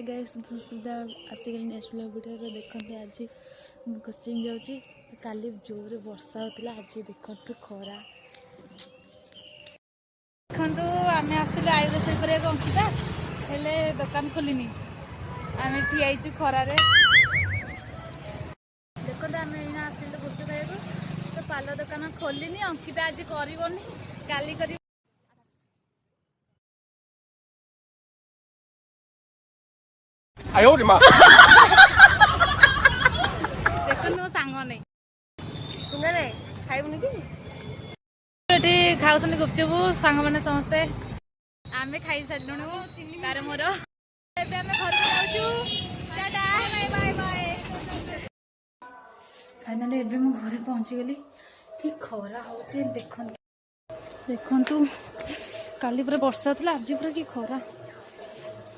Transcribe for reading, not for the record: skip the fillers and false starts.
Hi guys सुधा आसिक next video देखते आज coaching जाऊँगी काली जोर वर्षा होता आज देखते खरा देखु आम आसलु आई रोषे कर अंकिता हेले दुकान खोलनी आम ठियाई खरार देखते आम आसलु गुपचुप खाइबा तो पाल दुकान खोलनी अंकिता आज करनी काली कर देखो सांग नहीं सुंदर खाइबुनि कि खाऊ गुपचुप सांग मैंने समस्ते आम खाई सारू तार मोर घर फाइनाली एबे मु घरे पहुंची गली कि खरा हो देखु काली पूरा वर्षा था आज पूरा कि खरा।